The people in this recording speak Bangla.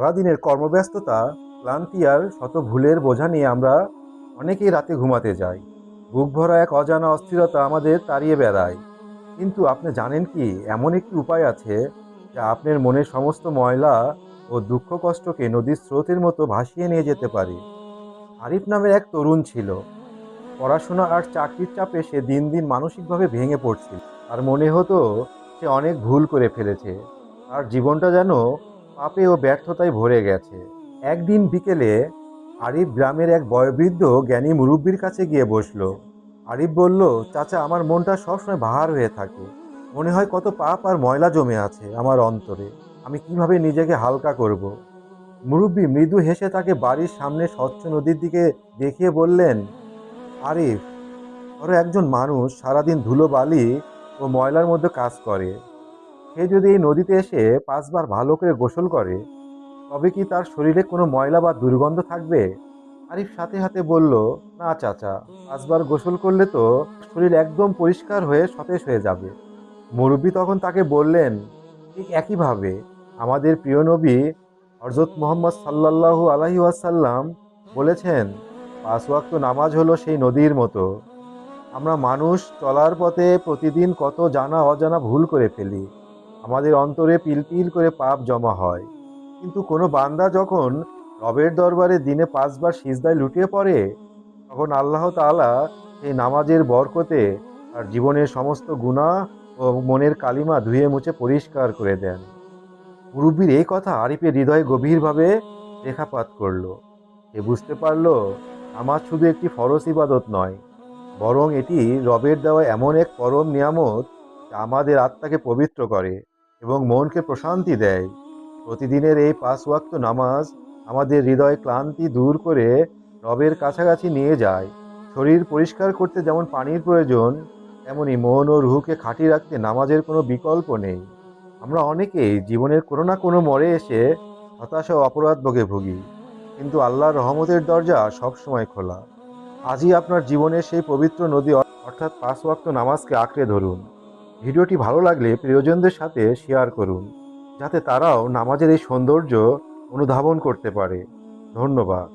সারাদিনের কর্মব্যস্ততা, ক্লান্তি আর শত ভুলের বোঝা নিয়ে আমরা অনেকেই রাতে ঘুমাতে যাই। বুক ভরা এক অজানা অস্থিরতা আমাদের তাড়িয়ে বেড়ায়। কিন্তু আপনি জানেন কি, এমন একটি উপায় আছে যা আপনার মনের সমস্ত ময়লা ও দুঃখ কষ্টকে নদীর স্রোতের মতো ভাসিয়ে নিয়ে যেতে পারে। আরিফ নামের এক তরুণ ছিল। পড়াশোনা আর চাকরির চাপে সে দিন দিন মানসিকভাবে ভেঙে পড়ছিল। আর মনে হতো সে অনেক ভুল করে ফেলেছে। তার জীবনটা যেন পাপে ও ব্যর্থতায় ভরে গেছে। একদিন বিকেলে আরিফ গ্রামের এক বয়োবৃদ্ধ জ্ঞানী মুরব্বির কাছে গিয়ে বসলো। আরিফ বলল, চাচা, আমার মনটা সবসময় ভার হয়ে থাকে। মনে হয় কত পাপ আর ময়লা জমে আছে আমার অন্তরে। আমি কিভাবে নিজেকে হালকা করব? মুরব্বি মৃদু হেসে তাকে বাড়ির সামনে স্বচ্ছ নদীর দিকে দেখিয়ে বললেন, আরিফ, ধরো একজন মানুষ সারাদিন ধুলোবালি ও ময়লার মধ্যে কাজ করে। সে যদি এই নদীতে এসে 5 বার ভালো করে গোসল করে, তবে কি তার শরীরে কোনো ময়লা বা দুর্গন্ধ থাকবে? আরিফ সাথে সাথে বলল, না চাচা, 5 বার গোসল করলে তো শরীর একদম পরিষ্কার হয়ে সতেজ হয়ে যাবে। মুরব্বি তখন তাকে বললেন, ঠিক একইভাবে আমাদের প্রিয় নবী হযরত মুহাম্মদ সাল্লাল্লাহু আলাইহি ওয়াসাল্লাম বলেছেন, 5 ওয়াক্ত নামাজ হলো সেই নদীর মতো। আমরা মানুষ চলার পথে প্রতিদিন কত জানা অজানা ভুল করে ফেলি। আমাদের অন্তরে পিলপিল করে পাপ জমা হয়। কিন্তু কোনো বান্দা যখন রবের দরবারে দিনে 5 বার সিজদায় লুটিয়ে পড়ে, তখন আল্লাহ তাআলা সেই নামাজের বরকতে তার জীবনের সমস্ত গুনাহ ও মনের কালিমা ধুয়ে মুছে পরিষ্কার করে দেন। মুরব্বির এই কথা আরিফের হৃদয়ে গভীরভাবে রেখাপাত করলো। সে বুঝতে পারল, নামাজ শুধু একটি ফরজ ইবাদত নয়, বরং এটি রবের দেওয়া এমন এক পরম নিয়ামত যা আমাদের আত্মাকে পবিত্র করে এবং মনকে প্রশান্তি দেয়। প্রতিদিনের এই 5 ওয়াক্ত নামাজ আমাদের হৃদয় ক্লান্তি দূর করে রবের কাছাকাছি নিয়ে যায়। শরীর পরিষ্কার করতে যেমন পানির প্রয়োজন, তেমনি মন ও রুহকে খাঁটি রাখতে নামাজের কোনো বিকল্প নেই। আমরা অনেকেই জীবনের কোনো না কোনো মোড়ে এসে হতাশা ও অপরাধ বোধে ভুগি, কিন্তু আল্লাহর রহমতের দরজা সবসময় খোলা। আজই আপনার জীবনের সেই পবিত্র নদী অর্থাৎ 5 ওয়াক্ত নামাজকে আঁকড়ে ধরুন। ভিডিওটি ভালো লাগলে প্রিয়জনদের সাথে শেয়ার করুন, যাতে তারাও নামাজের এই সৌন্দর্য অনুধাবন করতে পারে। ধন্যবাদ।